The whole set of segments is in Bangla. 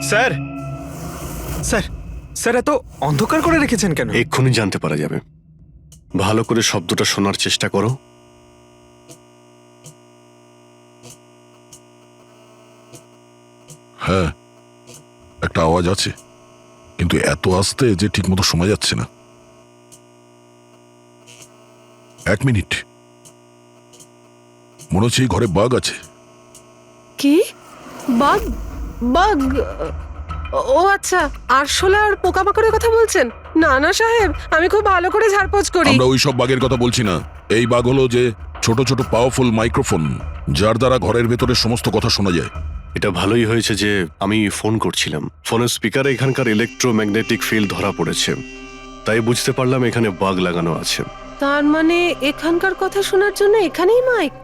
স্যার স্যার স্যার এত অন্ধকার করে রেখেছেন কেন? এক্ষুনি জানতে পারা যাবে। ভালো করে শব্দটা শোনার চেষ্টা করো। হ্যাঁ, একটা আওয়াজ আছে, কিন্তু এত আস্তে যে ঠিক মতো শোনা যাচ্ছে না। 1 মিনিট, মনে হচ্ছে এই ঘরে বাঘ আছে। কি? বাঘ? বাঘ? ও আচ্ছা, আরশোলা আর পোকামাকড়ের কথা বলছেন? না না সাহেব, আমি খুব ভালো করে ঝাড়পোছ করি। আমরা ওই সব বাঘের কথা বলছি না। এই বাঘ হলো যে ছোট ছোট পাওয়ারফুল মাইক্রোফোন, যার দ্বারা ঘরের ভেতরে সমস্ত কথা শোনা যায়। এটা ভালোই হয়েছে যে আমি ফোন করছিলাম। ফোনের স্পিকারে এখানকার ইলেকট্রোম্যাগনেটিক ফিল্ড ধরা পড়েছে, তাই বুঝতে পারলাম এখানে বাগ লাগানো আছে। তার মানে এখানকার কথা শোনার জন্য এখানেই মাইক?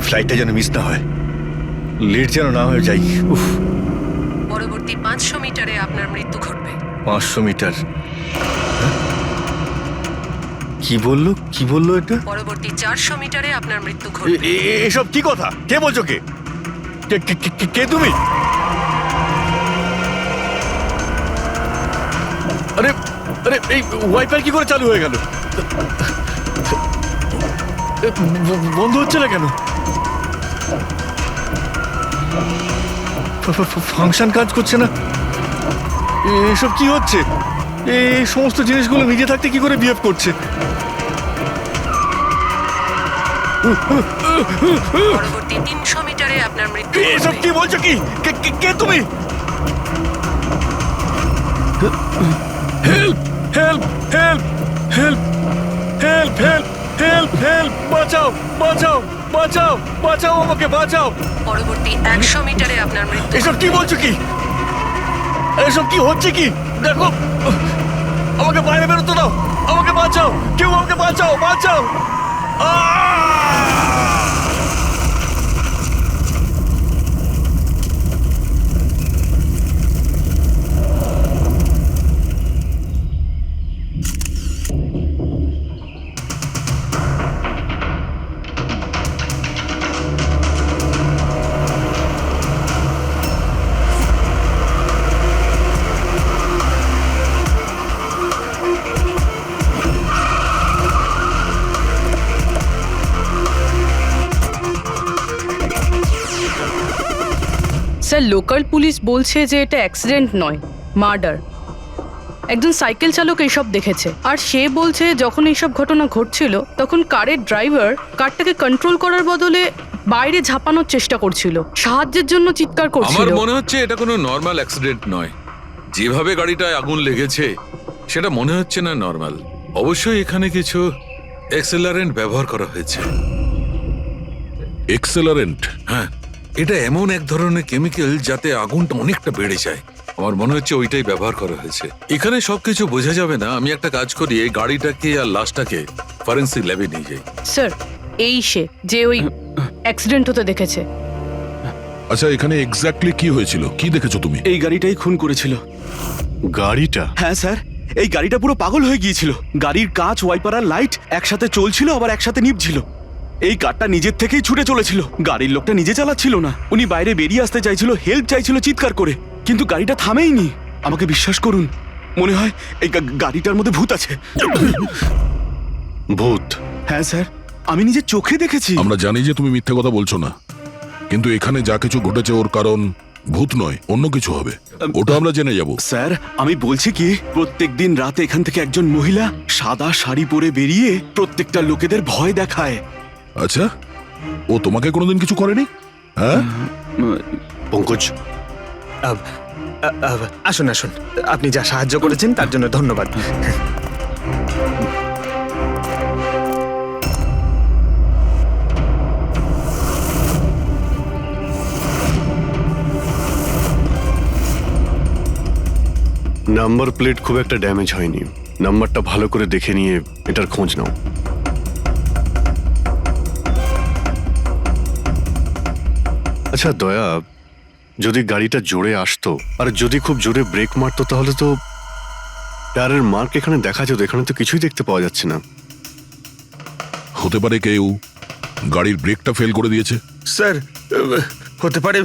ফ্লাইটটা যেন মিস না হয়, লেট যেন না হয়ে যাই। উফ, পরবর্তী 500 মিটারে আপনার মৃত্যু ঘটবে। 500 মিটার? কি বললো এটা? পরবর্তী 400 মিটারে আপনার মৃত্যু ঘটবে। এসব কি কথা? কে বলছো? কে কে তুমি? আরে আরে, এই ওয়াইফাই কি করে চালু হয়ে গেল? বন্ধ হচ্ছে না কেন? ফাংশন কাজ করছে না? এসব কি হচ্ছে? এই সমস্ত জিনিসগুলো নিজে থাকতে কি করে বিহেভ করছে? পরবর্তী 300 মিটারে আপনার মৃত্যু এসব ঘটবে। কি বলছো? কি কে তুমি? Help help help help help help help help! বাঁচাও বাঁচাও বাঁচাও বাঁচাও, আমাকে বাঁচাও! পরবর্তী 100 মিটারে আপনার মৃত্যু এসব কি বলছো? কি এসব কি হচ্ছে? কি দেখো, আমাকে বাইরে বেরোতে দাও, আমাকে বাঁচাও, কেউ আমাকে বাঁচাও, বাঁচাও! স্যার, লোকাল পুলিশ বলছে যে এটা অ্যাক্সিডেন্ট নয়, মার্ডার। একজন সাইকেল চালক এইসব দেখেছে, আর সে বলছে যখন এইসব ঘটনা ঘটছিল তখন কারের ড্রাইভার কারটাকে কন্ট্রোল করার বদলে বাইরে ঝাঁপানোর চেষ্টা করছিল, সাহায্যের জন্য চিৎকার করছিল। আমার মনে হচ্ছে এটা কোনো নর্মাল অ্যাক্সিডেন্ট নয়। যেভাবে গাড়িটায় আগুন লেগেছে সেটা মনে হচ্ছে না নর্মাল। অবশ্যই এখানে কিছু এক্সেলারেন্ট ব্যবহার করা হয়েছে। এক্সেলারেন্ট? হ্যাঁ, এটা এমন এক ধরনের কেমিক্যাল যাতে আগুনটা অনেকটা বেড়ে যায়। আমার মনে হচ্ছে ওইটাই ব্যবহার করা হয়েছে। এখানে সবকিছু বোঝা যাবে না। আমি একটা কাজ করি, এই গাড়িটাকে আর লাশটাকে ফরেন্সিক ল্যাবে নিয়ে যাই। স্যার, এই সে যে ওই অ্যাক্সিডেন্ট হতে দেখেছে। আচ্ছা, এখানে এক্স্যাক্টলি কি হয়েছিল? কি দেখেছো তুমি? এই গাড়িটাই খুন করেছিল। গাড়িটা? হ্যাঁ স্যার, এই গাড়িটা পুরো পাগল হয়ে গিয়েছিল। গাড়ির কাঁচ, ওয়াইপার আর লাইট একসাথে চলছিল, আবার একসাথে নিভছিল। এই কারটা নিজের থেকেই ছুটে চলেছিল। গাড়ির লোকটা নিজে চালাচ্ছিল না, উনি বাইরে বেরিয়ে আসতে চাইছিল, হেল্প চাইছিল চিৎকার করে, কিন্তু গাড়িটা থামেইনি। আমাকে বিশ্বাস করুন, মনে হয় এই গাড়িটার মধ্যে ভূত আছে। ভূত? হ্যাঁ স্যার, আমি নিজের চোখে দেখেছি। আমরা জানি যে তুমি মিথ্যে কথা বলছো না, কিন্তু এখানে যা কিছু ঘটেছে ওর কারণ ভূত নয়, অন্য কিছু হবে। ওটা আমরা জেনে যাব। স্যার, আমি বলছি কি, প্রত্যেকদিন রাতে এখান থেকে একজন মহিলা সাদা শাড়ি পরে বেরিয়ে প্রত্যেকটা লোকেদের ভয় দেখায়। আচ্ছা, ও তোমাকে কোনোদিন কিছু করেনি? হ্যাঁ? পঙ্কজ, আসুন আসুন, আপনি যা সাহায্য করেছেন তার জন্য ধন্যবাদ। নাম্বার প্লেট খুব একটা ড্যামেজ হয়নি। নাম্বারটা ভালো করে দেখে নিয়ে এটার খোঁজ নাও। আচ্ছা দয়া, যদি গাড়িটা জোরে আসতো আর যদি খুব জোরে ব্রেক মারতো তাহলে তো টায়ারের মার্ক এখানে দেখা যেত। এখানে তো কিছুই দেখতে পাওয়া যাচ্ছে না। হতে পারে কেউ গাড়ির ব্রেকটা ফেল করে দিয়েছে। স্যার হতে পারে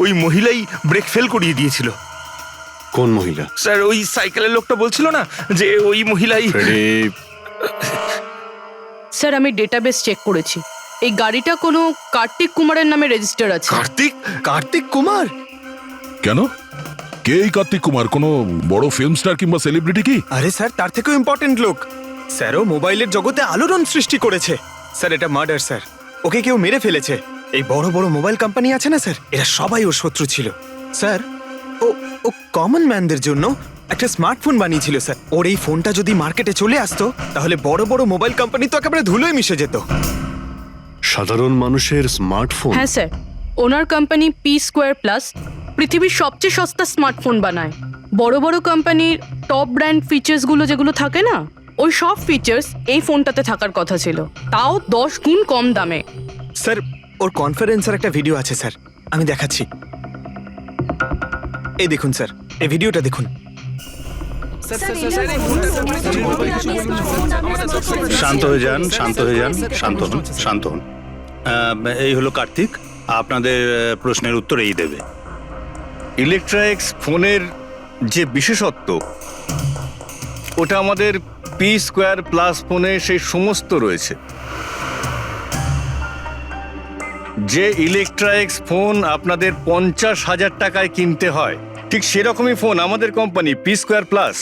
ওই মহিলাই ব্রেক ফেল করিয়ে দিয়েছিল। কোন মহিলা? স্যার ওই সাইকেলের লোকটা বলছিল না যে ওই মহিলাই। ফ্রেডি, স্যার আমি ডেটাবেস চেক করেছি, এই গাড়িটা কোনো কার্তিক কুমারের নামে রেজিস্টার আছে। কার্তিক কুমার? কেন? কে এই কার্তিক কুমার? কোনো বড় ফিল্ম স্টার কিংবা সেলিব্রিটি কি? আরে স্যার, তার থেকেও ইম্পর্টেন্ট লোক। স্যারও মোবাইলের জগতে আলোড়ন সৃষ্টি করেছে। স্যার এটা মার্ডার স্যার, ওকে কেউ মেরে ফেলেছে। এই বড় বড় মোবাইল কোম্পানি আছে না স্যার, এরা সবাই ওর শত্রু ছিল স্যার। ও ও কমন ম্যানদের জন্য একটা স্মার্টফোন বানিয়েছিল স্যার। ওর এই ফোনটা যদি মার্কেটে চলে আসতো তাহলে বড় বড় মোবাইল কোম্পানি তো একেবারে ধুলোয় মিশে যেত। সাধারণ মানুষের স্মার্টফোন? হ্যাঁ স্যার, ওনার কোম্পানি P2+ পৃথিবীর সবচেয়ে সস্তা স্মার্টফোন বানায়। বড় বড় কোম্পানির টপ ব্র্যান্ড ফিচার্সগুলো যেগুলো থাকে না, ওই সব ফিচার্স এই ফোনটাতে থাকার কথা ছিল, তাও 10 গুণ কম দামে। স্যার ওর কনফারেন্সের একটা ভিডিও আছে স্যার, আমি দেখাচ্ছি। এই দেখুন স্যার, এই ভিডিওটা দেখুন। শান্ত হয়ে যান, শান্ত হয়ে যান, শান্ত হন, শান্ত হন। এই হলো কার্তিক, আপনাদের প্রশ্নের উত্তর এই দেবে। ইলেকট্রনিক্স ফোনের যে বিশেষত্ব, ওটা আমাদের P2+ ফোনে সেই সমস্ত রয়েছে। যে ইলেকট্রনিক্স ফোন আপনাদের 50,000 টাকায় কিনতে হয়, ঠিক সেরকমই ফোন আমাদের কোম্পানি P2+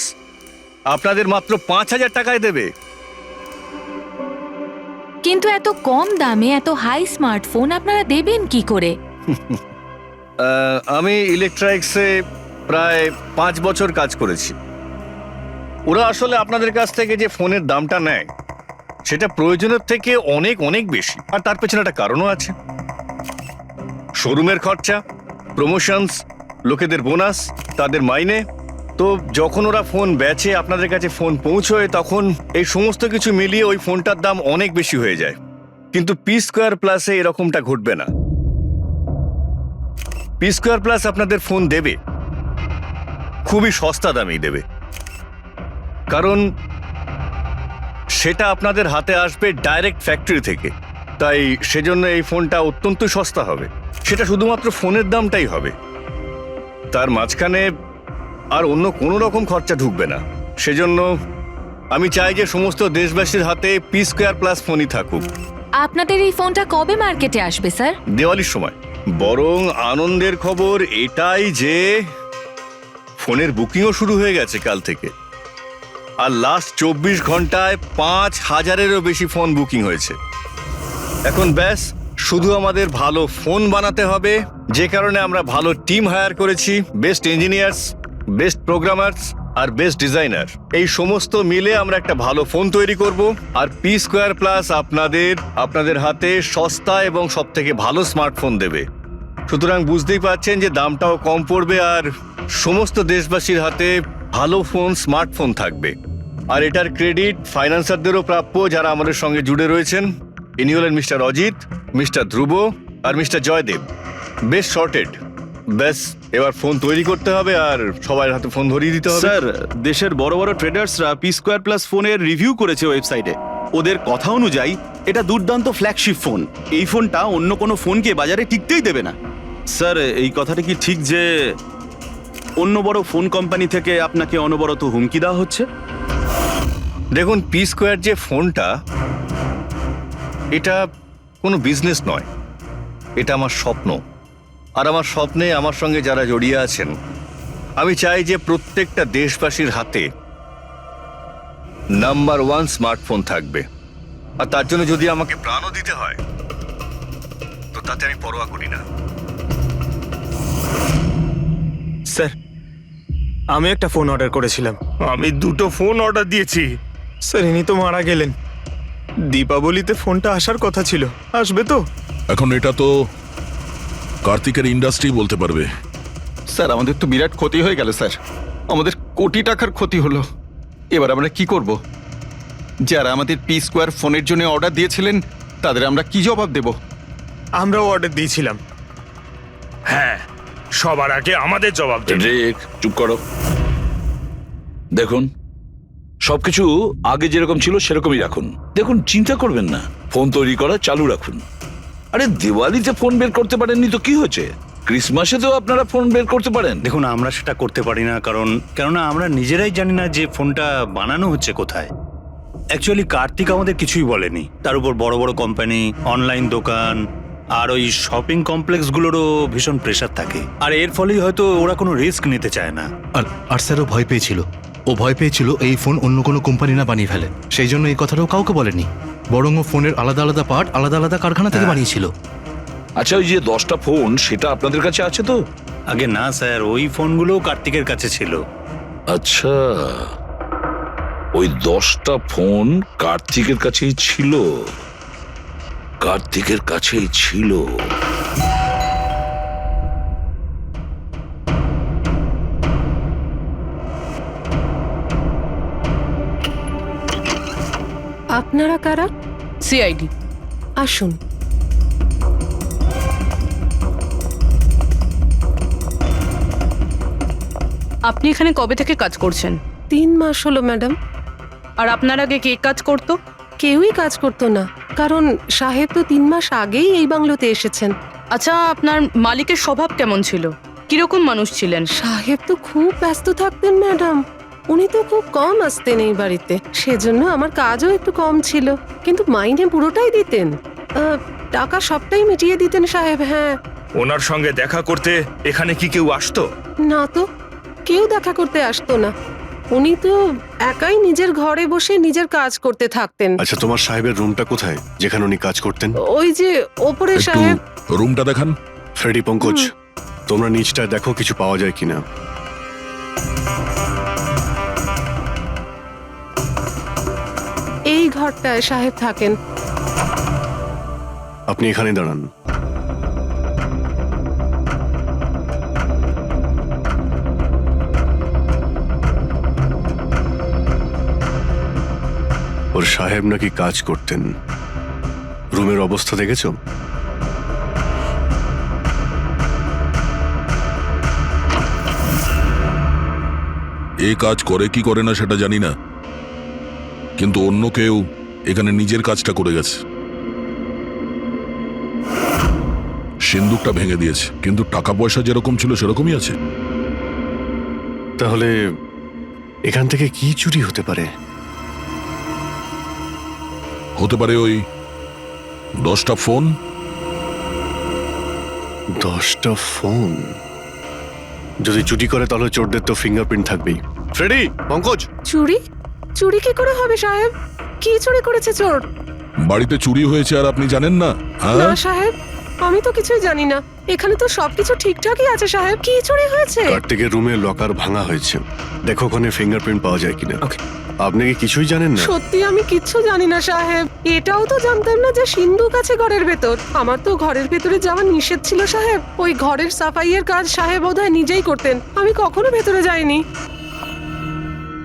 আপনাদের মাত্র 5,000 টাকায় দেবে। কিন্তু এত কম দামে এত হাই স্মার্টফোন আপনারা দেবেন কি করে? আমি ইলেকট্রনিক্সে প্রায় 5 বছর কাজ করেছি। ওরা আসলে আপনাদের কাছ থেকে যে ফোনের দামটা নেয় সেটা প্রয়োজনের থেকে অনেক অনেক বেশি, আর তার পেছনে একটা কারণও আছে। শোরুমের খরচা, প্রমোশনস, লোকেদের বোনাস, তাদের মাইনে। তো যখন ওরা ফোন বেচে, আপনাদের কাছে ফোন পৌঁছয়, তখন এই সমস্ত কিছু মিলিয়ে ওই ফোনটার দাম অনেক বেশি হয়ে যায়। কিন্তু P2+ এরকমটা ঘটবে না। P2+ আপনাদের ফোন দেবে, খুবই সস্তা দামেই দেবে, কারণ সেটা আপনাদের হাতে আসবে ডাইরেক্ট ফ্যাক্টরি থেকে। তাই সেজন্য এই ফোনটা অত্যন্ত সস্তা হবে। সেটা শুধুমাত্র ফোনের দামটাই হবে, তার মাঝখানে আর অন্য কোনো রকম খরচা ঢুকবে না। সেজন্য আমি চাই যে সমস্ত দেশবাসীর হাতে P2+ ফোনই থাকুক। আপনাদের এই ফোনটা কবে মার্কেটে আসবে স্যার? দিওয়ালির সময়। বরং আনন্দের খবর এটাই যে ফোনের বুকিংও শুরু হয়ে গেছে কাল থেকে। আর লাস্ট 24 ঘন্টায় 5,000-এরও বেশি ফোন বুকিং হয়েছে। এখন ব্যাস শুধু আমাদের ভালো ফোন বানাতে হবে, যে কারণে আমরা ভালো টিম হায়ার করেছি। বেস্ট ইঞ্জিনিয়ার্স, বেস্ট প্রোগ্রামার্স আর বেস্ট ডিজাইনার, এই সমস্ত মিলে আমরা একটা ভালো ফোন তৈরি করব। আর P2+ আপনাদের হাতে সস্তা এবং সবথেকে ভালো স্মার্টফোন দেবে। সুতরাং বুঝতেই পারছেন যে দামটাও কম পড়বে, আর সমস্ত দেশবাসীর হাতে ভালো ফোন, স্মার্টফোন থাকবে। আর এটার ক্রেডিট ফাইন্যান্সারদেরও প্রাপ্য, যারা আমাদের সঙ্গে জুড়ে রয়েছেন। ইনি হলেন মিস্টার অজিত, মিস্টার ধ্রুব আর মিস্টার জয়দেব। বেশ শর্টেড। ব্যাস এবার ফোন তৈরি করতে হবে আর সবার হাতে ফোন ধরিয়ে দিতে হবে। স্যার, দেশের বড় বড় ট্রেডার্সরা P2+ ফোনের রিভিউ করেছে ওয়েবসাইটে। ওদের কথা অনুযায়ী এটা দুর্দান্ত ফ্ল্যাগশিপ ফোন। এই ফোনটা অন্য কোনো ফোনকে বাজারে টিকতেই দেবে না। স্যার, এই কথাটা কি ঠিক যে অন্য বড় ফোন কোম্পানি থেকে আপনাকে অনবরত হুমকি দেওয়া হচ্ছে? দেখুন, P2 যে ফোনটা, এটা কোনো বিজনেস নয়, এটা আমার স্বপ্ন। আর আমার স্বপ্নে আমার সঙ্গে যারা জড়িয়ে আছেন, আমি চাই যে প্রত্যেকটা দেশবাসীর হাতে নাম্বার 1 স্মার্টফোন থাকবে। আর তার জন্য যদি আমাকে প্রাণও দিতে হয়, তো তাতে আমি পরোয়া করি না। স্যার আমি একটা ফোন অর্ডার করেছিলাম। আমি 2টো ফোন অর্ডার দিয়েছি। স্যার ইনি তো মারা গেলেন। দীপাবলিতে ফোনটা আসার কথা ছিল, আসবে তো? এখন এটা তো কার্তিকের ইন্ডাস্ট্রি বলতে পারবে। স্যার আমাদের তো বিরাট ক্ষতি হয়ে গেল স্যার, আমাদের কোটি টাকার ক্ষতি হলো। এবার আমরা কি করব? যারা আমাদের P2 ফোনের জন্য অর্ডার দিয়েছিলেন তাদের আমরা কি জবাব দেব? আমরাও অর্ডার দিয়েছিলাম। হ্যাঁ, সবার আগে আমাদের জবাব দেবে। চুপ করো। দেখুন, সবকিছু আগে যেরকম ছিল সেরকমই রাখুন। দেখুন, চিন্তা করবেন না, ফোন তৈরি করা চালু রাখুন। আরে দিওয়ালিতে ফোন বের করতে পারেননি তো কি হয়েছে? ক্রিসমাসে তো আপনারা ফোন বের করতে পারেন। দেখুন, আমরা সেটা করতে পারি না কেননা আমরা নিজেরাই জানি না যে ফোনটা বানানো হচ্ছে কোথায়। অ্যাকচুয়ালি কার্তিক আমাদের কিছুই বলেনি। তার উপর বড় বড় কোম্পানি, অনলাইন দোকান আর ওই শপিং কমপ্লেক্সগুলোরও ভীষণ প্রেশার থাকে, আর এর ফলেই হয়তো ওরা কোনো রিস্ক নিতে চায় না। আর স্যারও ভয় পেয়েছিল। ও ভয় পেয়েছিল এই ফোন অন্য কোনো কোম্পানি না বানিয়ে ফেলে, সেই জন্য এই কথাটাও কাউকে বলেনি। বরং ও ফোনের আলাদা আলাদা পার্ট আলাদা আলাদা কারখানা থেকে বানিয়েছিল। আচ্ছা, ওই যে 10টা ফোন সেটা আপনাদের কাছে আছে তো? আগে না স্যার, ওই ফোনগুলোও কার্তিকের কাছে ছিল। আচ্ছা, ওই 10টা ফোন কার্তিকের কাছেই ছিল। কার্তিকের কাছেই ছিল। আপনারা কারা? সিআইডি। আসুন। আপনি এখানে কবে থেকে কাজ করছেন? 3 মাস হলো ম্যাডাম। আর আপনার আগে কে কাজ করতো? কেউই কাজ করতো না, কারণ সাহেব তো 3 মাস আগেই এই বাংলোতে এসেছেন। আচ্ছা, আপনার মালিকের স্বভাব কেমন ছিল? কিরকম মানুষ ছিলেন? সাহেব তো খুব ব্যস্ত থাকতেন ম্যাডাম। উনি তো খুব কম আসতেন এই বাড়িতে, সেজন্য আমার কাজও একটু কম ছিল, কিন্তু মাইনে পুরোটাই দিতেন। টাকা সবটাই মিটিয়ে দিতেন সাহেব। হ্যাঁ। ওনার সঙ্গে দেখা করতে এখানে কি কেউ আসতো? না তো, কেউ দেখা করতে আসতো না। উনি তো একাই নিজের ঘরে বসে নিজের কাজ করতে থাকতেন। আচ্ছা, তোমার সাহেবের রুমটা কোথায় যেখানে উনি কাজ করতেন? ওই যে ওপরে একটু সাহেব। রুমটা দেখান। ফ্রেডি, পঙ্কজ, তোমরা নিচটায় দেখো কিছু পাওয়া যায় কিনা। এই ঘরটায় সাহেব থাকেন। আপনি এখানে দাঁড়ান। ওর সাহেব নাকি কাজ করতেন। রুমের অবস্থা দেখেছো? এ কাজ করে কি করে না সেটা জানি না, কিন্তু অন্য কেউ এখানে নিজের কাজটা করে গেছে। সিন্দুকটা ভেঙে দিয়েছে, কিন্তু টাকা পয়সা যেরকম ছিল সেরকমই আছে। তাহলে এখান থেকে কি চুরি হতে পারে? হতে পারে ওই 10টা ফোন। 10টা ফোন? যদি চুরি করে তাহলে চোরদের তো ফিঙ্গারপ্রিন্ট থাকবেই। ফ্রেডি, পঙ্কজ। চুরি? চুরি কি করে হবে সাহেব? কি চুরি করেছে চোর? বাড়িতে চুরি হয়েছে আর আপনি জানেন না? না সাহেব, আমি তো কিছুই জানি না। এখানে তো সবকিছু ঠিকঠাকই আছে সাহেব। কি চুরি হয়েছে? কার্তিকের রুমে লকার ভাঙা হয়েছে, দেখো ওখানে ফিঙ্গারপ্রিন্ট পাওয়া যায় কিনা। আপনি কি কিছুই জানেন না? সত্যি আমি কিচ্ছু জানি না সাহেব। এটাও তো জানতাম না যে সিন্ধুক আছে ঘরের ভেতর। আমার তো ঘরের ভেতরে যাওয়া নিষেধ ছিল সাহেব। ওই ঘরের সাফাইয়ের কাজ সাহেব বোধহয় নিজেই করতেন, আমি কখনো ভেতরে যাইনি।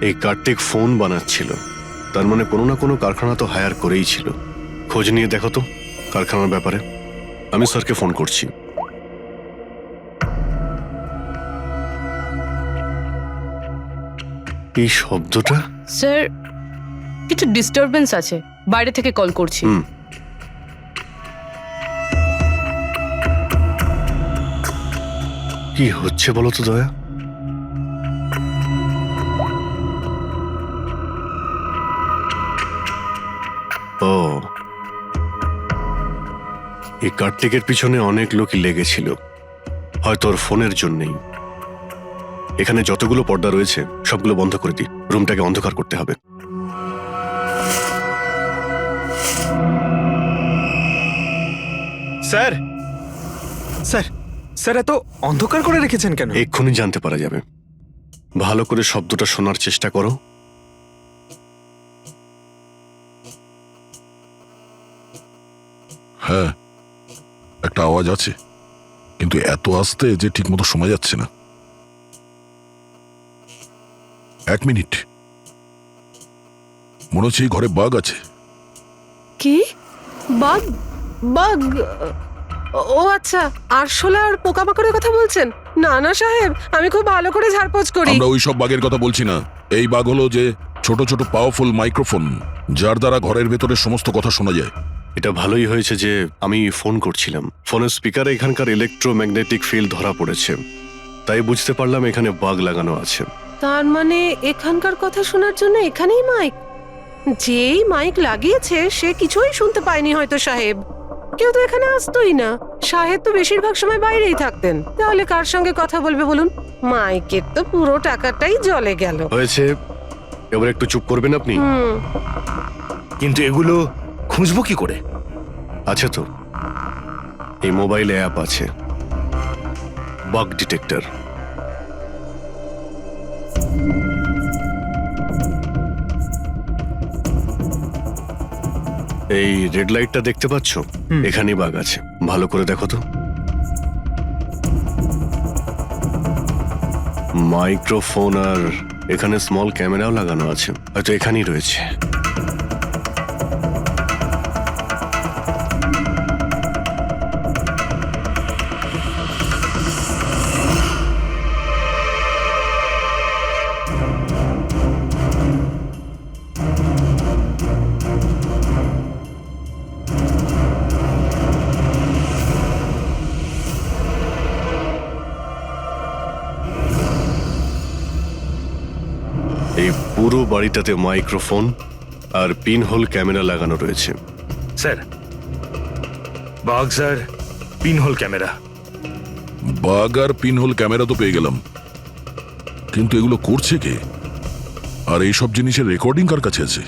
এই কার্তিক ফোন বানাচ্ছিল, তার মানে কোনো না কোনো কারখানা তো হায়ার করেই ছিল। খোঁজ নিয়ে দেখো তো কারখানার ব্যাপারে। আমি স্যারকে ফোন করছি। এই শব্দটা? স্যার, কিছু ডিস্টারবেন্স আছে, বাইরে থেকে কল করছি। কি হচ্ছে বলো তো দয়া? ও, এই কার্তিকের পিছনে অনেক লোকই লেগেছিল, হয়তো ওর ফোনের জন্যই। এখানে যতগুলো পর্দা রয়েছে সবগুলো বন্ধ করে দিই, রুমটাকে অন্ধকার করতে হবে। স্যার, স্যার, স্যার, এত অন্ধকার করে রেখেছেন কেন? এক্ষুনি জানতে পারা যাবে। ভালো করে শব্দটা শোনার চেষ্টা করো। হ্যাঁ, একটা আওয়াজ আছে, কিন্তু এত আস্তে যে ঠিক মতো শোনা যাচ্ছে না। 1 মিনিট, মনে হচ্ছে এই ঘরে বাঘ আছে। কি বাঘ? বাঘ? ও আচ্ছা, আরশোলা আর পোকামাকড়ের কথা বলছেন? না না সাহেব, আমি খুব ভালো করে ঝাড়পোছ করি। আমরা ওই সব বাঘের কথা বলছি না। এই বাঘ হলো যে ছোট ছোট পাওয়ারফুল মাইক্রোফোন, যার দ্বারা ঘরের ভেতরে সমস্ত কথা শোনা যায়। এটা ভালোই হয়েছে যে আমি ফোন করছিলাম। ফোনের স্পিকারে এখানকার ইলেকট্রোম্যাগনেটিক ফিল্ড ধরা পড়েছে, তাই বুঝতে পারলাম এখানে বাগ লাগানো আছে। তার মানে এখানকার কথা শোনার জন্য এখানেই মাইক? যেই মাইক লাগিয়েছে সে কিছুই শুনতে পায়নি হয়তো সাহেব। কেউ তো এখানে আসতোই না। সাহেব তো বেশিরভাগ সময় বাইরেই থাকতেন। তাহলে কার সঙ্গে কথা বলবে বলুন? মাইকের তো পুরো টাকাটাই জলে গেল। হয়েছে, এবার একটু চুপ করবেন আপনি? কিন্তু এগুলো খুঁজবো কি করে? আছে তো, এই মোবাইলে অ্যাপ আছে, বাগ ডিটেক্টর। এই রেড লাইটটা দেখতে পাচ্ছ? এখানেই বাগ আছে, ভালো করে দেখো তো। মাইক্রোফোন আর এখানে স্মল ক্যামেরাও লাগানো আছে, হয়তো এখানেই রয়েছে। এই পুরো বাড়িটাতে মাইক্রোফোন আর পিন হোল ক্যামেরা লাগানো রয়েছে। স্যার, বাগস আর পিনহোল ক্যামেরা। বাগ আর পিনহোল ক্যামেরা তো পেয়ে গেলাম, কিন্তু এগুলো করছে কে? আর এইসব জিনিসের রেকর্ডিং কার কাছে আছে?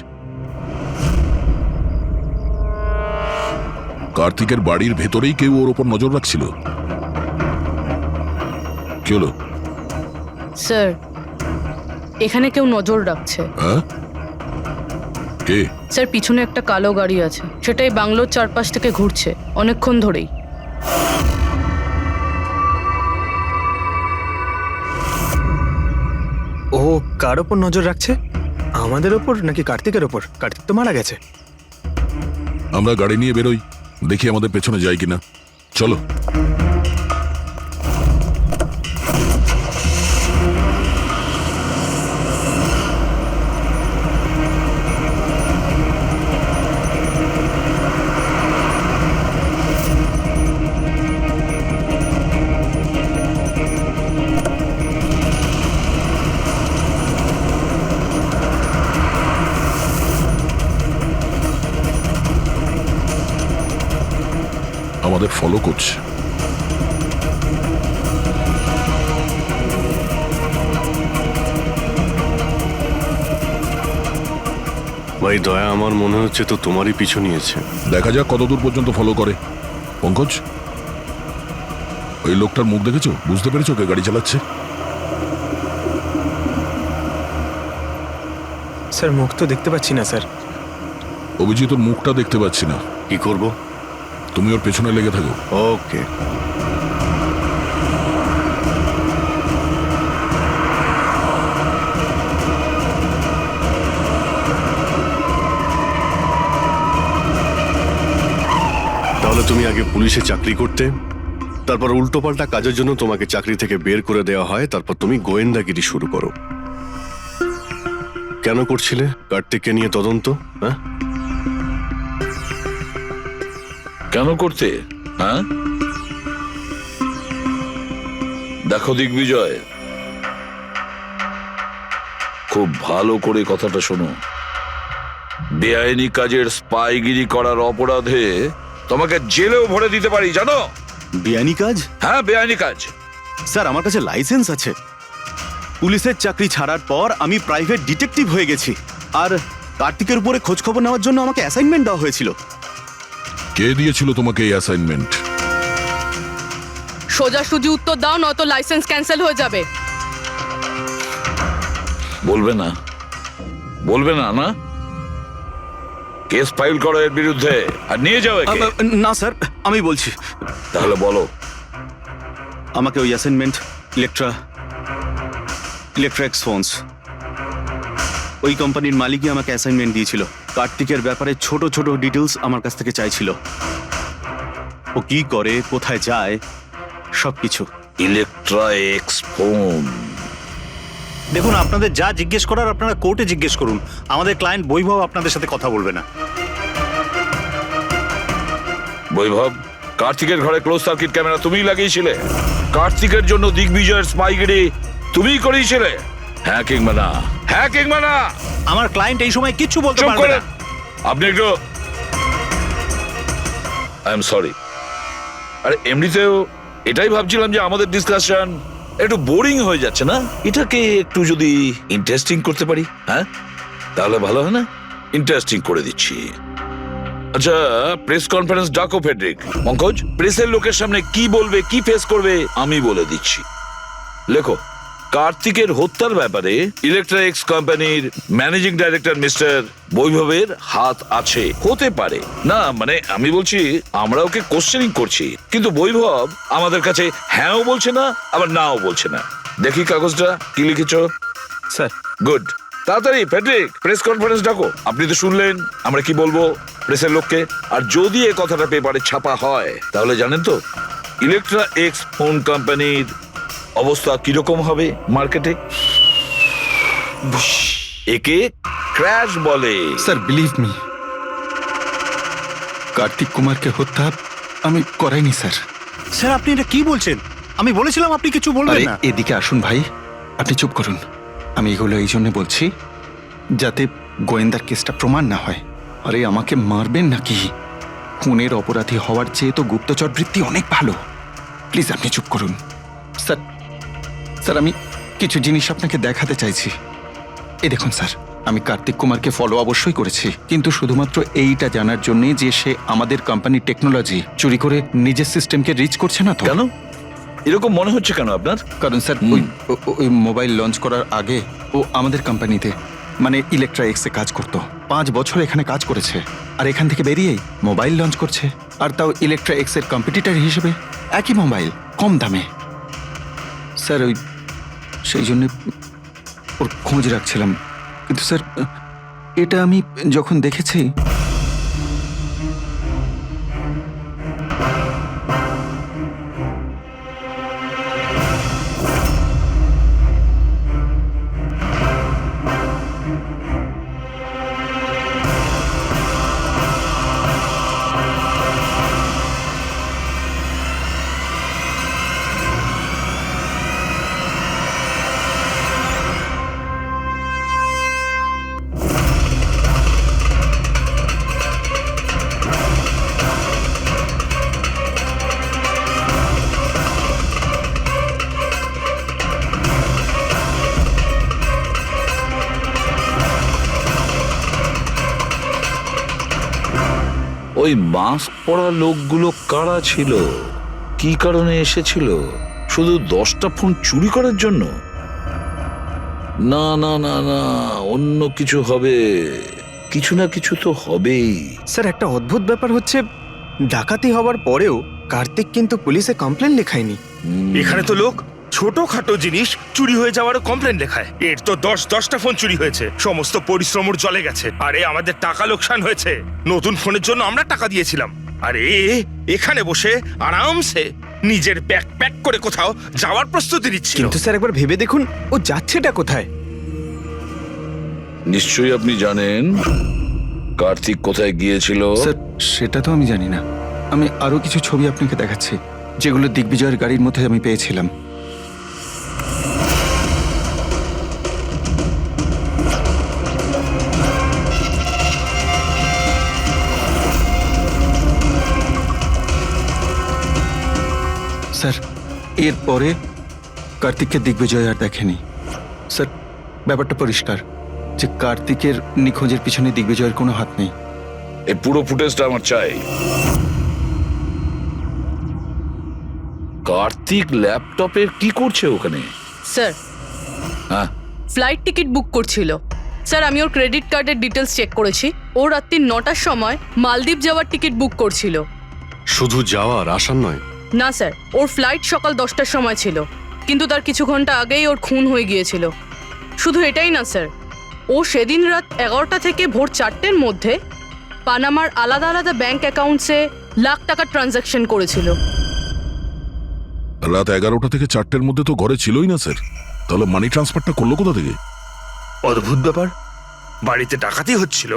কার্তিকের বাড়ির ভেতরেই কেউ ওর ওপর নজর রাখছিল। কি হলো? স্যার, এখানে কেউ নজর রাখছে। হ্যাঁ? কে? স্যার, পিছনে একটা কালো গাড়ি আছে, সেটাই বাংলোর চারপাশ থেকে ঘুরছে অনেকক্ষণ ধরেই। ও কার ওপর নজর রাখছে? আমাদের ওপর নাকি কার্তিকের ওপর? কার্তিক তো মারা গেছে। আমরা গাড়ি নিয়ে বেরোই, দেখি আমাদের পেছনে যায় কিনা। চলো। আমাদের ফলো করছে। ভাই দয়া, আমার মনে হচ্ছে তো তোমারই পিছু নিয়েছে। দেখা যাক কতদূর পর্যন্ত ফলো করে। পঙ্কজ, ওই লোকটার মুখ দেখেছো? বুঝতে পেরেছো কে গাড়ি চালাচ্ছে? স্যার, মুখ তো দেখতে পাচ্ছি না স্যার। অভিজিৎ, ওর মুখটা দেখতে পাচ্ছি না। কি করব? তুমি ওর পেছনে লেগে থাকো। ওকে। তাহলে তুমি আগে পুলিশে চাকরি করতে, তারপর উল্টোপাল্টা কাজের জন্য তোমাকে চাকরি থেকে বের করে দেওয়া হয়, তারপর তুমি গোয়েন্দাগিরি শুরু করো। কেন করছিলে কার্তিককে নিয়ে তদন্ত? হ্যাঁ, কেন করতে? হ্যাঁ, দেখো দিগ্বিজয়, খুব ভালো করে কথাটা শোনো। বেআইনি কাজের স্পাইগিরি করার অপরাধে তোমাকে জেলেও ভরে দিতে পারি, জানো? বেআইনি কাজ? হ্যাঁ, বেআইনি কাজ। স্যার, আমার কাছে লাইসেন্স আছে। পুলিশের চাকরি ছাড়ার পর আমি প্রাইভেট ডিটেকটিভ হয়ে গেছি, আর কার্তিকের উপরে খোঁজ খবর নেওয়ার জন্য আমাকে অ্যাসাইনমেন্ট দেওয়া হয়েছিল। কে দিয়েছিল তোমাকে এই অ্যাসাইনমেন্ট? সোজাসুজি উত্তর দাও, নয়তো লাইসেন্স ক্যান্সেল হয়ে যাবে। বলবে না? বলবে না? না, কেস ফাইল করো এর বিরুদ্ধে আর নিয়ে যাও একে। না স্যার, আমি বলছি। তাহলে বলো। আমাকে ওই অ্যাসাইনমেন্ট ইলেকট্রিক্স ফোনস, ওই কোম্পানির মালিকই আমাকে অ্যাসাইনমেন্ট দিয়েছিল। কার্তিকের ব্যাপারে ছোট ছোট ডিটেলস আমার কাছ থেকে চাইছিল। ও কি করে, কোথায় যায়, সবকিছু। ইলেকট্রিক্স ফোন, দেখুন, আপনাদের যা জিজ্ঞেস করার আপনারা কোর্টে জিজ্ঞেস করুন। আমাদের ক্লায়েন্ট বৈভব আপনাদের সাথে কথা বলবে না। বৈভব, কার্তিকের ঘরে ক্লোজ সার্কিট ক্যামেরা তুমিই লাগিয়েছিলে? কার্তিকের জন্য দিগ্বিজয়ের স্পাইগিরি তুমিই করিয়েছিলে? হ্যাঁ কিংবা না? হ্যাঁ কিংবা না? আমার ক্লায়েন্ট এই সময় কিচ্ছু বলতে চুপ পারবে করেন। না। আপনি একটু, আই এম সরি। আরে এমনিতেও এটাই ভাবছিলাম যে আমাদের ডিসকাশন একটু বোরিং হয়ে যাচ্ছে না, এটাকে একটু যদি ইন্টারেস্টিং করতে পারি, হ্যাঁ তাহলে ভালো হয় না? ইন্টারেস্টিং করে দিচ্ছি। আচ্ছা, প্রেস কনফারেন্স ডাকো ফেডরিক। পঙ্কজ, প্রেসের লোকের সামনে কি বলবে, কি ফেস করবে আমি বলে দিচ্ছি। লেখো, কার্তিকের হত্যার ব্যাপারে ইলেকট্রনিক্স কোম্পানির ম্যানেজিং ডাইরেক্টর মিস্টার বৈভবের হাত আছে। হতে পারে না, মানে আমি বলছি আমরা ওকে কোশ্চেনিং করছি, কিন্তু বৈভব আমাদের কাছে হ্যাঁও বলছে না আবার নাও বলছে না। দেখি কাগজটা কি লিখেছো। Sir, good. তাড়াতাড়ি ফেডরিক, প্রেস কনফারেন্স ডাকো। আপনি তো শুনলেন আমরা কি বলবো প্রেসের লোককে। আর যদি এই কথাটা পেপারে ছাপা হয় তাহলে জানেন তো ইলেকট্রা এক্স ফোন কোম্পানির অবস্থা কিরকম হবে মার্কেটে। একে ক্র্যাশ বলে। স্যার, বিলিভ মি, কার্তিক কুমারকে হত্যা আমি করাইনি স্যার। স্যার, আপনি এটা কি বলছেন? আমি বলেছিলাম আপনি কিছু বলবেন আরে না। এদিকে আসুন ভাই, আপনি চুপ করুন। আমি এগুলো এই জন্য বলছি যাতে গোয়েন্দার কেসটা প্রমাণ না হয়। আরে আমাকে মারবেন নাকি? খুনের অপরাধী হওয়ার চেয়ে তো গুপ্তচর বৃত্তি অনেক ভালো। প্লিজ আপনি চুপ করুন। স্যার, স্যার আমি কিছু জিনিস আপনাকে দেখাতে চাইছি। এই দেখুন স্যার, আমি কার্তিক কুমারকে ফলো অবশ্যই করেছি, কিন্তু শুধুমাত্র এইটা জানার জন্য যে সে আমাদের কোম্পানির টেকনোলজি চুরি করে নিজের সিস্টেমকে রিচ করছে না তো। কেন এরকম মনে হচ্ছে কেন আপনার? কারণ স্যার ওই মোবাইল লঞ্চ করার আগে ও আমাদের কোম্পানিতে মানে ইলেকট্রা এক্সে কাজ করতো। 5 বছর এখানে কাজ করেছে, আর এখান থেকে বেরিয়েই মোবাইল লঞ্চ করছে, আর তাও ইলেকট্রা এক্সের কম্পিটিটর হিসেবে। একই মোবাইল, কম দামে। স্যার সেই জন্য ওর খোঁজ রাখছিলাম, কিন্তু স্যার এটা আমি যখন দেখেছি ওই মাস্ক পরা লোকগুলো কারা ছিল, কি কারণে এসেছিল? শুধু 10টা ফোন চুরি করার জন্য? না না না না, অন্য কিছু হবে, কিছু না কিছু তো হবেই। স্যার একটা অদ্ভুত ব্যাপার হচ্ছে, ডাকাতি হওয়ার পরেও কার্তিক কিন্তু পুলিশে কমপ্লেন লেখায়নি। এখানে তো লোক ছোটখাটো জিনিস চুরি হয়ে যাওয়ারও কমপ্লেন লেখায়। এর তো 10টা ফোন চুরি হয়েছে, সমস্ত পরিশ্রম ওর জলে গেছে। আরে আমাদের টাকা লোকসান হয়েছে, নতুন ফোনের জন্য আমরা টাকা দিয়েছিলাম। আরে এখানে বসে আরামসে নিজের ব্যাগ প্যাক করে কোথাও যাওয়ার প্রস্তুতি নিচ্ছিল। কিন্তু স্যার একবার ভেবে দেখুন, ও যাচ্ছেটা কোথায়? নিশ্চয়ই আপনি জানেন কার্তিক কোথায় গিয়েছিল। স্যার সেটা তো আমি জানি না। আমি আরো কিছু ছবি আপনাকে দেখাচ্ছি, যেগুলো দিগ্বিজয়ের গাড়ির মধ্যে আমি পেয়েছিলাম। স্যার এরপরে কার্তিককে দিগ্বিজয় আর দেখেনি। স্যার ব্যাপারটা পরিষ্কার যে কার্তিকের নিখোঁজের পিছনে দিগ্বিজয়ের কোনো হাত নেই। এই পুরো ফুটেজটা আমার চাই। কার্তিক ল্যাপটপের কি করছে ওখানে? স্যার, হ্যাঁ, ফ্লাইট টিকিট বুক করছিল। স্যার, আমি ওর ক্রেডিট কার্ডের ডিটেলস চেক করেছি। ও রাত্রি 9টার সময় মালদ্বীপ যাওয়ার টিকিট বুক করছিল। শুধু যাওয়ার, আসার নয়? না স্যার, ওর ফ্লাইট সকাল 10টার সময় ছিল, কিন্তু তার কিছু ঘন্টা আগেই ওর খুন হয়ে গিয়েছিল। শুধু এটাই না স্যার, ও সেদিন রাত 11টা থেকে ভোর 4টের মধ্যে পানামার আলাদা আলাদা ব্যাংক অ্যাকাউন্টসে লাখ টাকার ট্রানজ্যাকশন করেছিল। রাত 11টা থেকে 4টের মধ্যে তো ঘরে ছিলই না স্যার। তাহলে মানি ট্রান্সফারটা করলো কোথা থেকে? অদ্ভুত ব্যাপার, বাড়িতে ডাকাতি হচ্ছিল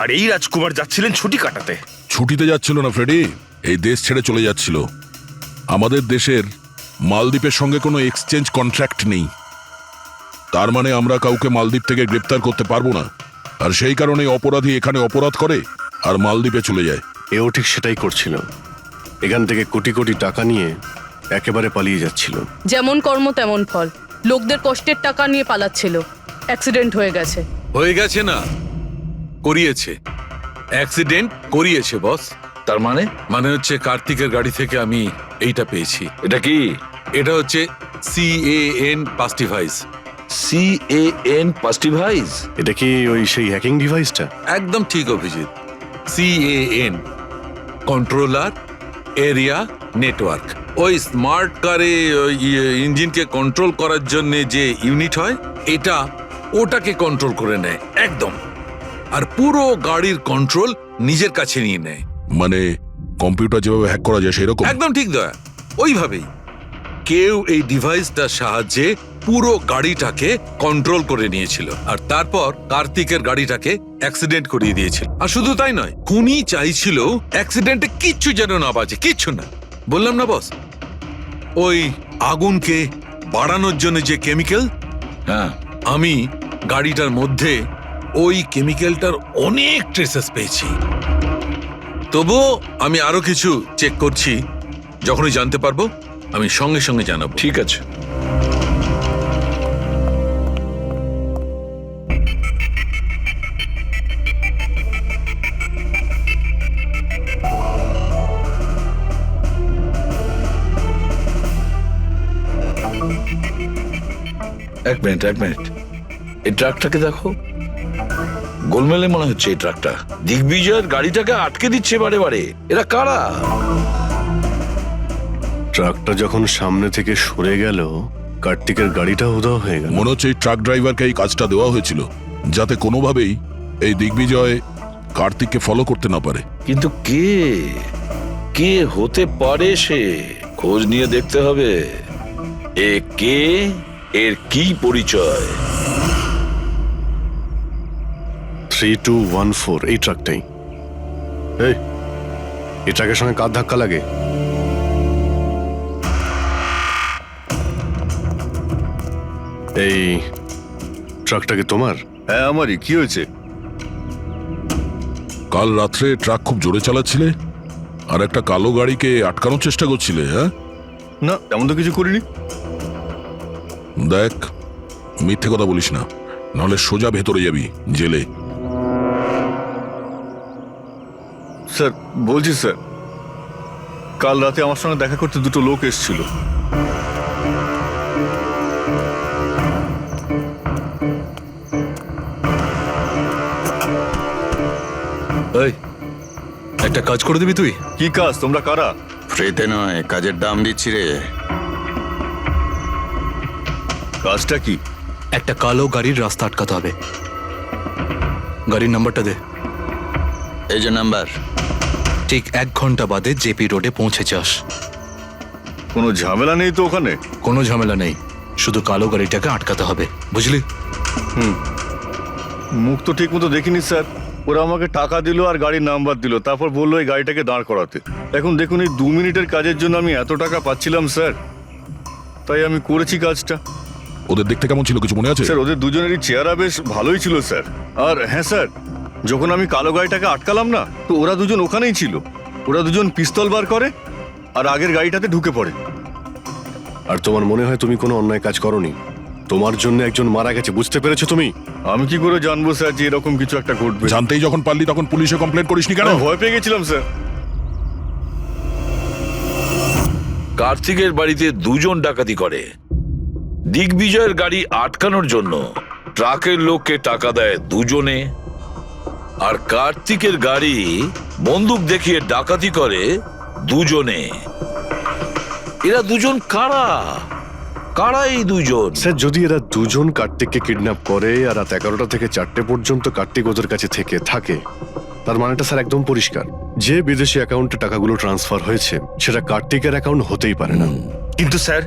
আর এই রাজকুমার যাচ্ছিলেন ছুটি কাটাতে। ছুটিতে যাচ্ছিল না ফ্রেডি, এই দেশ ছেড়ে চলে যাচ্ছিল। আমাদের দেশের মালদ্বীপের সঙ্গে কোনো এক্সচেঞ্জ কন্ট্রাক্ট নেই, তার মানে আমরা কাউকে মালদ্বীপ থেকে গ্রেপ্তার করতে পারবো না। আর সেই কারণে অপরাধী এখানে অপরাধ করে আর মালদ্বীপে চলে যায়। এও ঠিক সেটাই করছিল, এখান থেকে কোটি কোটি টাকা নিয়ে একেবারে পালিয়ে যাচ্ছিল। যেমন কর্ম তেমন ফল, লোকদের কষ্টের টাকা নিয়ে পালাচ্ছিল, অ্যাক্সিডেন্ট হয়ে গেছে। হয়ে গেছে না, করিয়েছে। অ্যাক্সিডেন্ট করিয়েছে বস। তার মানে? মানে হচ্ছে কার্তিকের গাড়ি থেকে আমি এইটা পেয়েছি। এটা কি? এটা হচ্ছে CAN পাস্টিভাইজ। CAN পাস্টিভাইজ? এটা কি ওই সেই হ্যাকিং ডিভাইসটা? একদম ঠিক Abhijit. CAN controller area network. ওই স্মার্ট কারে ইঞ্জিনকে কন্ট্রোল করার জন্য যে ইউনিট হয়, এটা ওটাকে কন্ট্রোল করে নেয় একদম, আর পুরো গাড়ির কন্ট্রোল নিজের কাছে নিয়ে নেয়। মানে কম্পিউটার যেভাবে হ্যাক করা যায় সেরকম? একদম ঠিক দয়া, ওইভাবেই। কেউ এই ডিভাইসটার সাহায্যে পুরো গাড়িটাকে কন্ট্রোল করে নিয়েছিল, আর তারপর কার্তিকের গাড়িটাকে অ্যাক্সিডেন্ট করিয়ে দিয়েছিল। আর শুধু তাই নয়, খুনি চাইছিল অ্যাক্সিডেন্টে কিচ্ছু যেন না বাজে, কিচ্ছু না। বললাম না বস, ওই আগুনকে বাড়ানোর জন্য যে কেমিক্যাল, হ্যাঁ, আমি গাড়িটার মধ্যে ওই কেমিক্যালটার অনেক ট্রেসেস পেয়েছি। তবুও আমি আরো কিছু চেক করছি, যখনই জানতে পারবো আমি সঙ্গে সঙ্গে জানাবো। ঠিক আছে। এক মিনিট, এই ট্রাকটাকে দেখো, গোলমেলে মনে হচ্ছে এই ট্রাকটা। দিগ্বিজয়ের গাড়িটাকে আটকে দিচ্ছে বারে বারে। এরা কারা? ট্রাকটা যখন সামনে থেকে সরে গেল, কার্তিকের গাড়িটা উধাও হয়ে গেল। মনে হচ্ছে এই ট্রাক ড্রাইভারকে এই কাজটা দেওয়া হয়েছিল যাতে কোনোভাবেই এই দিগ্বিজয় কার্তিককে ফলো করতে না পারে। কিন্তু কে হতে পারে সে? খোঁজ নিয়ে দেখতে হবে। এ কে, এর কি পরিচয়? 3214 এই ট্রাকটাই। এই ট্রাকের সঙ্গে কার ধাক্কা লাগে? এই ট্রাকটা কি তোমার? হ্যাঁ আমারই। কি হয়েছে? কাল রাত্রে ট্রাক খুব জোরে চালাচ্ছিলে আর একটা কালো গাড়িকে আটকানোর চেষ্টা করছিলে। হ্যাঁ, না তেমন তো কিছু করিনি। দেখ, মিথ্যে কথা বলিস না, নাহলে সোজা ভেতরে যাবি জেলে। স্যার বলছি স্যার, কাল রাতে আমার সঙ্গে দেখা করতে দুটো লোক এসেছিল। একটা কাজ করে দিবি তুই? কি কাজ? তোমরা কারা? ফ্রিতে নয়, কাজের দাম দিচ্ছি রে। কাজটা কি? একটা কালো গাড়ির রাস্তা আটকাতে হবে। গাড়ির নাম্বারটা দে। এই যে নাম্বার। ঠিক 1 ঘন্টা বাদে জেপি রোডে পৌঁছে যাস। কোনো ঝামেলা নেই তো ওখানে? কোনো ঝামেলা নেই, শুধু কালো গাড়িটাকে আটকাতে হবে, বুঝলি? মুখ তো ঠিক মতো দেখিনি স্যার। ওরা আমাকে টাকা দিল আর গাড়ির নাম্বার দিল, তারপর বললো এই গাড়িটাকে দাঁড় করাতে। এখন দেখুন, এই 2 মিনিটের কাজের জন্য আমি এত টাকা পাচ্ছিলাম স্যার, তাই আমি করেছি কাজটা। ওদের দেখতে কেমন ছিল কিছু মনে আছে? স্যার ওদের দুজনেরই চেহারা বেশ ভালোই ছিল স্যার। আর হ্যাঁ স্যার, যখন আমি কালো গাড়িটাকে আটকালাম না, তো ওরা দুজন ওখানেই ছিল। ওরা দুজন পিস্তল বার করে আর আগের গাড়িটাতে ঢুকে পড়ে। আর তোমার মনে হয় তুমি কোনো অন্যায় কাজ করনি? তোমার জন্য একজন মারা গেছে, বুঝতে পেরেছো তুমি? আমি কি করে জানবো স্যার যে এরকম কিছু একটা ঘটবে? জানতেই যখন পারলি তখন পুলিশে কমপ্লেন করিসনি কেন? ভয় পেয়ে গেছিলাম স্যার। কার্তিকের বাড়িতে 2 জন ডাকাতি করে। দিগ্বিজয়ের গাড়ি আটকানোর জন্য ট্রাকের লোককে টাকা দেয় 2 জনে, আর কার্তিকের গাড়ি বন্দুক দেখিয়ে ডাকাতি করে 2 জনে। এরা 2 জন কারা? কারা এই 2 জন? স্যার যদি এরা 2 জন কার্তিককে কিডন্যাপ করে আর রাত 11টা থেকে 4টে পর্যন্ত কার্তিক ওদের কাছে থাকে, তার মানেটা স্যার একদম পরিষ্কার। যে বিদেশি অ্যাকাউন্টে টাকাগুলো ট্রান্সফার হয়েছে সেটা কার্তিকের অ্যাকাউন্ট হতেই পারে না। কিন্তু স্যার,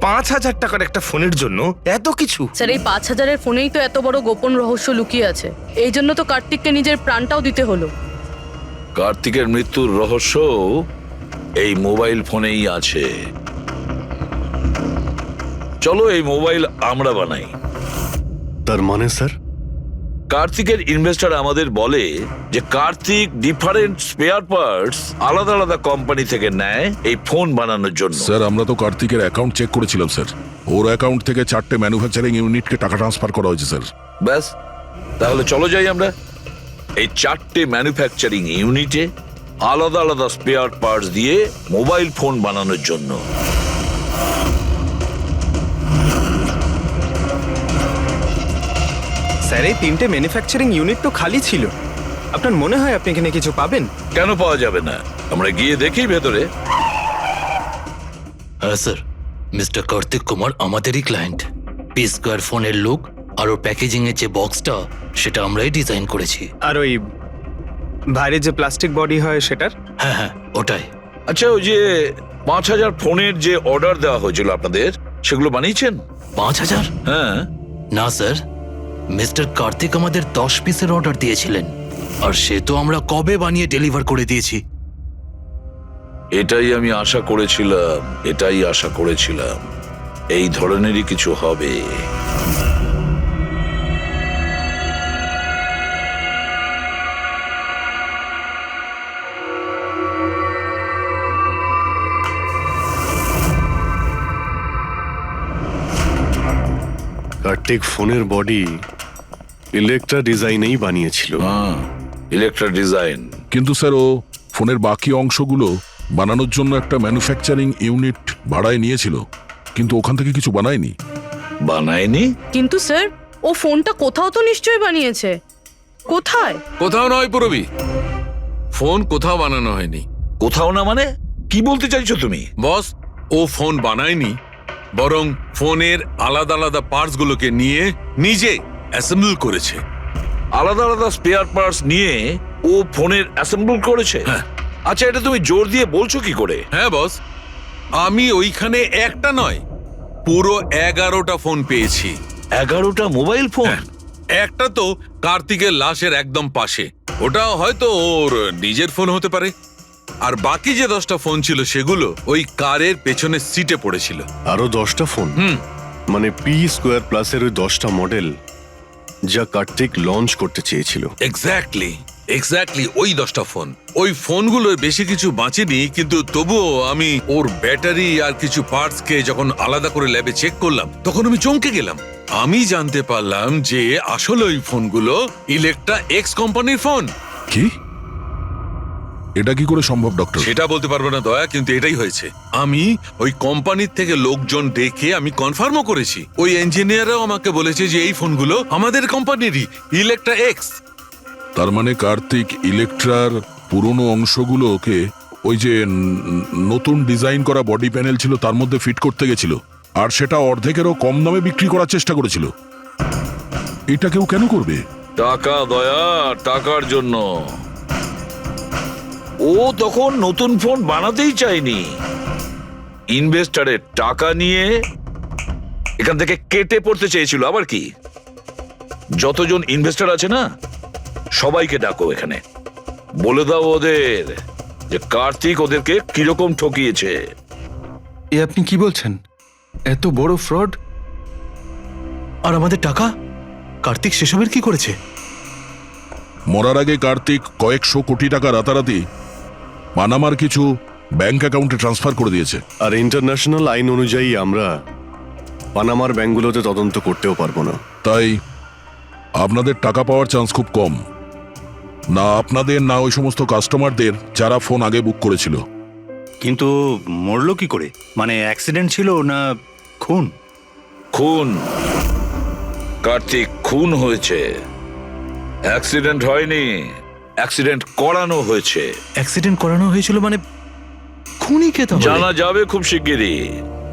5,000 টাকার একটা ফোনের জন্য এত কিছু? স্যার এই 5,000-এর ফোনেই তো এত বড় গোপন রহস্য লুকিয়ে আছে। এই জন্য তো কার্তিককে নিজের প্রাণটাও দিতে হলো। কার্তিকের মৃত্যুর রহস্য এই মোবাইল ফোনেই আছে। চলো এই মোবাইল আমরা বানাই। তার মানে স্যার? কার্তিকের ইনভেস্টর আমাদের বলে যে কার্তিক ডিফারেন্ট স্পেয়ার পার্টস আলাদা আলাদা কোম্পানি থেকে নেয় এই ফোন বানানোর জন্য। স্যার আমরা তো কার্তিকের অ্যাকাউন্ট চেক করেছিলাম স্যার। ওর অ্যাকাউন্ট থেকে 4টে ম্যানুফ্যাকচারিং ইউনিটকে টাকা ট্রান্সফার করা হয়েছে স্যার। ব্যাস, তাহলে চলো যাই আমরা এই 4টে ম্যানুফ্যাকচারিং ইউনিটে আলাদা আলাদা স্পেয়ার পার্টস দিয়ে মোবাইল ফোন বানানোর জন্য। স্যার এই 3টে ম্যানুফ্যাকচারিং ইউনিট তো খালি ছিল। আপনার মনে হয় আপনি এখানে কিছু পাবেন? কেন পাওয়া যাবে না? আমরা গিয়ে দেখি ভেতরে। হ্যাঁ স্যার, মিস্টার কার্তিক কুমার আমাদেরই ক্লায়েন্ট। পি স্কোয়ার ফোনের লুক আর ওর প্যাকেজিং এর যে বক্সটা সেটা আমরাই ডিজাইন করেছি। আর ওই বাইরে যে প্লাস্টিক বডি হয় সেটার? হ্যাঁ হ্যাঁ ওটাই। আচ্ছা, ওই যে 5,000 ফোনের যে অর্ডার দেওয়া হয়েছিল আপনাদের, সেগুলো বানিয়েছেন? 5,000? হ্যাঁ। না স্যার, মিস্টার কার্তিক আমাদের 10 পিসের অর্ডার দিয়েছিলেন, আর সে তো আমরা কবে বানিয়ে ডেলিভার করে দিয়েছি। এটাই আমি আশা করেছিলাম, এই ধরনেরই কিছু হবে। কার্তিক ফোনের বডি ইলেকট্রা ডিজাইনেই বানিয়েছিল। হ্যাঁ, ইলেকট্রা ডিজাইন। কিন্তু স্যার ও ফোনের বাকি অংশগুলো বানানোর জন্য একটা ম্যানুফ্যাকচারিং ইউনিট ভাড়ায় নিয়েছিল, কিন্তু ওখান থেকে কিছু বানায়নি। বানায়নি? কিন্তু স্যার ও ফোনটা কোথাও তো নিশ্চয়ই বানিয়েছে। কোথায়? কোথাও নয় পুরবি, ফোন কোথাও বানানো হয়নি। কোথাও না মানে কি বলতে চাইছো তুমি? বস, ও ফোন বানায়নি, বরং ফোনের আলাদা আলাদা পার্টস গুলোকে নিয়ে নিজে অ্যাসেম্বল করেছে। আলাদা আলাদা স্পেয়ার পার্টস নিয়ে ও ফোনের অ্যাসেম্বল করেছে? হ্যাঁ। আচ্ছা, এটা তুমি জোর দিয়ে বলছো কি করে? হ্যাঁ বস, আমি ওইখানে একটা নয় পুরো 11টা ফোন পেয়েছি। 11টা মোবাইল ফোন? একটা তো কার্তিকের লাশের একদম পাশে, ওটা হয়তো ওর নিজের ফোন হতে পারে। আর বাকি যে 10টা ফোন ছিল সেগুলো ওই কারের পেছনের সিটে পড়েছিল। আরো 10টা ফোন? মানে পি স্কোয়ার প্লাসের ওই 10টা মডেল যা কার্তিক লঞ্চ করতে চেয়েছিল। এক্স্যাক্টলি ওই 10টা ফোন। ওই ফোনগুলোর বেশি কিছু বাঁচেনি, কিন্তু তবুও আমি ওর ব্যাটারি আর কিছু পার্টস কে যখন আলাদা করে ল্যাবে চেক করলাম তখন আমি চমকে গেলাম। আমি জানতে পারলাম যে আসলে ওই ফোনগুলো ইলেকট্রা এক্স কোম্পানির ফোন। কি? এটা কি করে সম্ভব ডক্টর? সেটা বলতে পারবো না দয়া, কিন্তু এটাই হয়েছে। আমি ওই কোম্পানির থেকে লোকজন ডেকে আমি কনফার্মও করেছি। ওই ইঞ্জিনিয়ারও আমাকে বলেছে যে এই ফোনগুলো আমাদের কোম্পানিরই, ইলেকট্রা এক্স। তার মানে কার্তিক ইলেকট্রার পুরনো অংশগুলোকে ওই যে নতুন ডিজাইন করা বডি প্যানেল ছিল তার মধ্যে ফিট করতে গেছিল, আর সেটা অর্ধেকেরও কম দামে বিক্রি করার চেষ্টা করেছিল। এটা কেউ কেন করবে? টাকা দয়া, টাকার জন্য। ও তখন নতুন ফোন বানাতেই চায়নি, ইনভেস্টরের টাকা নিয়ে এখান থেকে কেটে পড়তে চেয়েছিল। আবার কি? যতজন ইনভেস্টর আছে না, সবাইকে ডাকো এখানে, বলে দাও ওদের যে কার্তিক ওদেরকে কিরকম ঠকিয়েছে। এ আপনি কি বলছেন? এত বড় ফ্রড! আর আমাদের টাকা? কার্তিক সেসবের কি করেছে? মরার আগে কার্তিক কয়েকশো কোটি টাকা রাতারাতি পানামার কিছু ব্যাংক অ্যাকাউন্টে ট্রান্সফার করে দিয়েছে। আর ইন্টারন্যাশনাল আইন অনুযায়ী আমরা পানামার ব্যাংকগুলোতে তদন্ত করতেও পারবো না। তাই আপনাদের টাকা পাওয়ার চান্স খুব কম। না আপনাদের, না ওই সমস্ত কাস্টমারদের যারা ফোন আগে বুক করেছিল। কিন্তু মরলো কি করে? মানে অ্যাক্সিডেন্ট ছিল না খুন? খুন। কার্তিক খুন হয়েছে, অ্যাক্সিডেন্ট হয়নি। অ্যাক্সিডেন্ট করানো হয়েছে। অ্যাক্সিডেন্ট করানো হয়েছিল মানে খুনি কে? তাহলে জানা যাবে খুব শিগগিরই,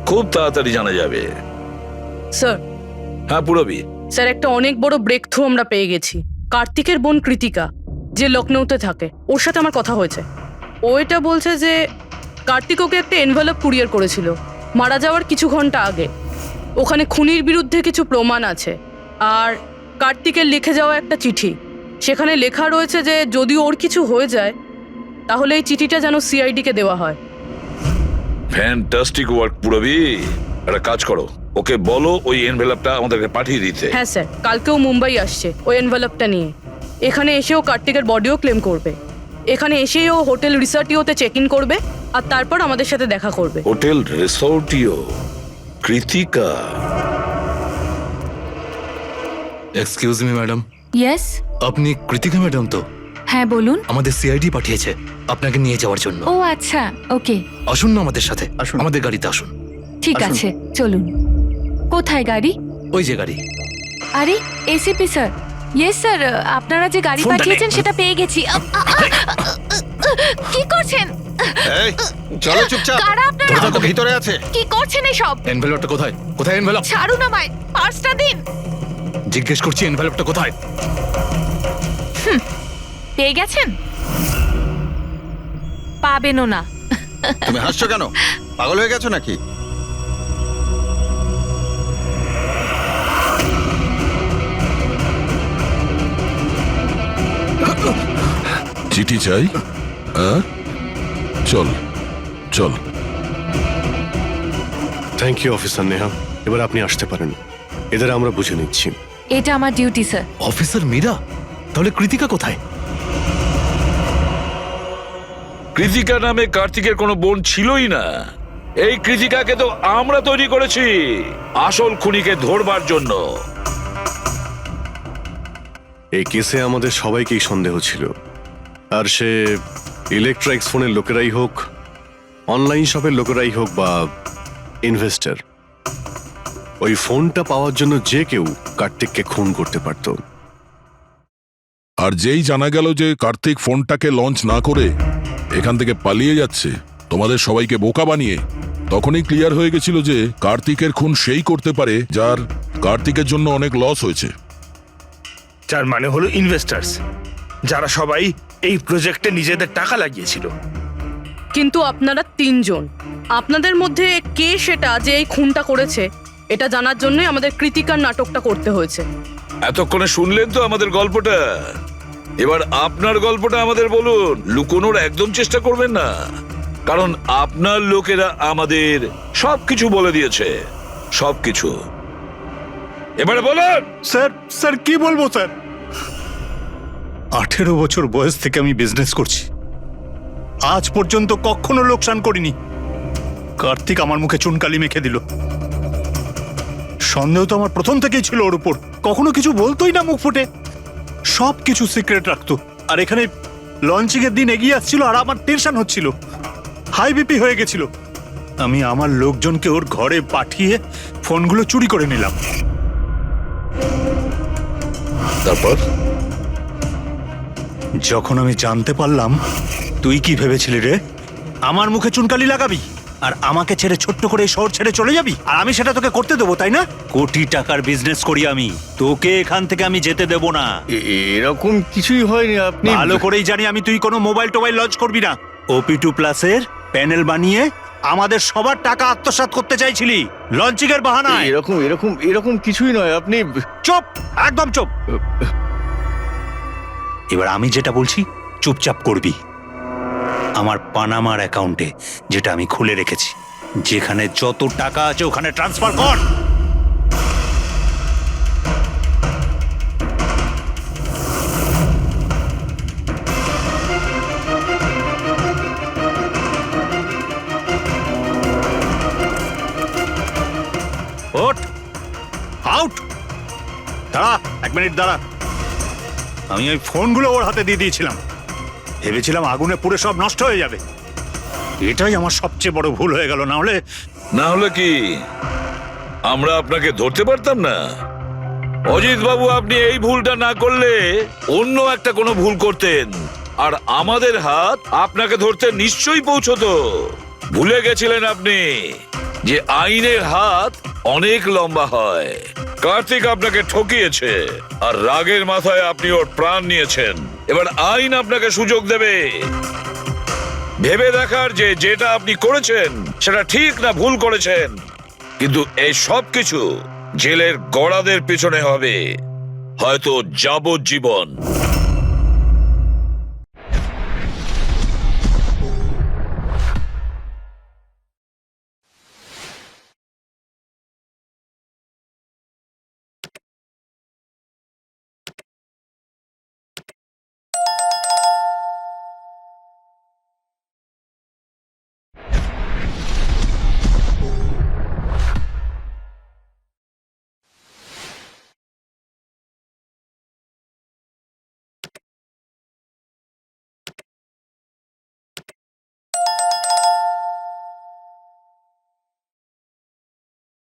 খুব তাড়াতাড়ি জানা যাবে। স্যার। হ্যাঁ পুরবি। স্যার, একটা অনেক বড় ব্রেক থ্রু আমরা পেয়ে গেছি। কার্তিকের বোন কৃতিকা, যে লখনৌতে থাকে, ওর সাথে আমার কথা হয়েছে। ও এটা বলছে যে কার্তিক ওকে একটা এনভেলপ কুরিয়ার করেছিল, মারা যাওয়ার কিছু ঘন্টা আগে। ওখানে খুনির বিরুদ্ধে কিছু প্রমাণ আছে, আর কার্তিকের লিখে যাওয়া একটা চিঠি। সেখানে লেখা রয়েছে যে যদি ওর কিছু হয়ে যায় তাহলে এই চিঠিটা যেন সিআইডিকে দেওয়া হয়। ফ্যান্টাস্টিক ওয়ার্ক পুরবি। একটা কাজ করো, ওকে বলো ওই এনভেলপটা আমাদেরকে পাঠিয়ে দিতে। হ্যাঁ স্যার, কালকেও মুম্বাই আসছে ওই এনভেলপটা নিয়ে। এখানে এসেও কার্তিকের বডিও ক্লেম করবে। এখানে এসেই ও হোটেল রিসর্টিওতে চেক ইন করবে আর তারপর আমাদের সাথে দেখা করবে। Hotel Resortio? Kritika? Excuse me madam, yes, আপনি কৃতিকা ম্যাডাম তো? হ্যাঁ বলুন। আমাদের সিআইডি পাঠিয়েছে আপনাকে নিয়ে যাওয়ার জন্য। ও আচ্ছা, ওকে। আসুন না আমাদের সাথে, আমাদের গাড়িতে আসুন। ঠিক আছে, চলুন। কোথায় গাড়ি? ওই যে গাড়ি। আরে এসিপি স্যার। ইয়েস স্যার, আপনারা যে গাড়ি ফোনটা নে। পাঠিয়েছেন সেটা পেয়ে গেছি। কি করছেন? এই চলো চুপচাপ, কারা আপনারা? ওরা তো ভিতরে আছে। কি করছেন এসব? এনভেলপটা কোথায়? কোথায় এনভেলপ? ছাড়ুন আমায়, পার্সটা দিন। জিজ্ঞেস করছি এনভেলপটা কোথায়? পেয়ে গেছেন? পাবেনও না। তুমি হাসছো কেন? পাগল হয়ে গেছো নাকি? চিঠি চাই? হ্যাঁ, চল চল। থ্যাংক ইউ অফিসার নেহা, এবার আপনি আসতে পারেন। এদের আমরা বুঝে নিচ্ছি। এটা আমার ডিউটি স্যার। অফিসার মীরা? তাহলে কৃতিকা কোথায়? কৃতিকা নামে কার্তিকের কোনো বোন ছিলই না। এই কৃতিকাকে তো আমরা তৈরি করেছি আসল খুনিকে ধরবার জন্য। এই কেসে আমাদের সবাইকেই সন্দেহ ছিল, আর সে ইলেকট্রিক্স ফোনের লোকেরাই হোক, অনলাইন শপের লোকেরাই হোক বা ইনভেস্টর, ওই ফোনটা পাওয়ার জন্য যে কেউ কার্তিককে খুন করতে পারত। আর যেই জানা গেল যে কার্তিক ফোনটাকে লঞ্চ না করে এখান থেকে পালিয়ে যাচ্ছে তোমাদের সবাইকে বোকা বানিয়ে, তখনই ক্লিয়ার হয়ে গেছিল যে কার্তিকের খুন সেই করতে পারে যার কার্তিকের জন্য অনেক লস হয়েছে। যার মানে হলো ইনভেস্টার্স, যারা সবাই এই প্রজেক্টে নিজেদের টাকা লাগিয়েছিল। কিন্তু আপনারা তিনজন, আপনাদের মধ্যে কে সেটা যে এই খুনটা করেছে এটা জানার জন্যই আমাদের কৃতিকার নাটকটা করতে হয়েছে। এতক্ষণে শুনলেন তো আমাদের গল্পটা, এবার আপনার গল্পটা আমাদের বলুন। লুকোনোর একদম চেষ্টা করবেন না, কারণ আপনার লোকেরা আমাদের সবকিছু বলে দিয়েছে, সবকিছু। এবারে বলুন। স্যার কি বলবো স্যার? 18 বছর বয়স থেকে আমি বিজনেস করছি, আজ পর্যন্ত কখনো লোকসান করিনি। কার্তিক আমার মুখে চুনকালি মেখে দিল। সন্দেহ তো আমার প্রথম থেকেই ছিল ওর উপর। কখনো কিছু বলতোই না মুখ ফুটে, সব কিছু সিক্রেট রাখতো। আর এখানে লঞ্চিং এর দিন এগিয়ে আসছিল আর আমার টেনশন হচ্ছিল, হাই বিপি হয়ে গেছিল। আমি আমার লোকজনকে ওর ঘরে পাঠিয়ে ফোনগুলো চুরি করে নিলাম। তারপর যখন আমি জানতে পারলাম, তুই কি ভেবেছিলি রে? আমার মুখে চুনকালি লাগাবি আর আমাকে ছেড়ে ছোট্ট করে এই শহর ছেড়ে চলে যাবি, আর আমি সেটা তোকে করতে দেবো, তাই না? কোটি টাকার বিজনেস করি আমি, তোকে এখান থেকে আমি যেতে দেব না। এরকম কিছুই হয়নি। আপনি ভালো করেই জানি আমি তুই কোনো মোবাইল টোবাইল লঞ্চ করবি না। OP2 প্লাসের প্যানেল বানিয়ে আমাদের সবার টাকা আত্মসাৎ করতে চাইছিলি লঞ্চিং এর বাহানায়। এরকম এরকম এরকম কিছুই নয়। আপনি চুপ, একদম চুপ। এবার আমি যেটা বলছি চুপচাপ করবি। আমার পানামার অ্যাকাউন্টে, যেটা আমি খুলে রেখেছি, যেখানে যত টাকা আছে ওখানে ট্রান্সফার কর। ওঠ, আউট। দাঁড়া, 1 মিনিট দাঁড়া। আমি ওই ফোনগুলো ওর হাতে দিয়ে দিয়েছিলাম, ভেবেছিলাম আগুনে পুড়ে সব নষ্ট হয়ে যাবে। এটাই আমার সবচেয়ে বড় ভুল হয়ে গেল। না হলে কি আমরা আপনাকে ধরতে পারতাম না? অজিত বাবু, আপনি এই ভুলটা না করলে অন্য একটা কোনো ভুল করতেন, আর আমাদের হাত আপনাকে ধরতে নিশ্চয়ই পৌঁছতো। ভুলে গেছিলেন আপনি যে আইনের হাত অনেক লম্বা হয়। কার্তিক আপনাকে ঠকিয়েছে, আর রাগের মাথায় আপনি ওর প্রাণ নিয়েছেন। এবার আইন আপনাকে সুযোগ দেবে। ভেবে দেখার যে যেটা আপনি করেছেন সেটা ঠিক না ভুল করেছেন, কিন্তু এই সব কিছু জেলের গড়াদের পেছনে হবে হয়তো যাবজ্জীবন।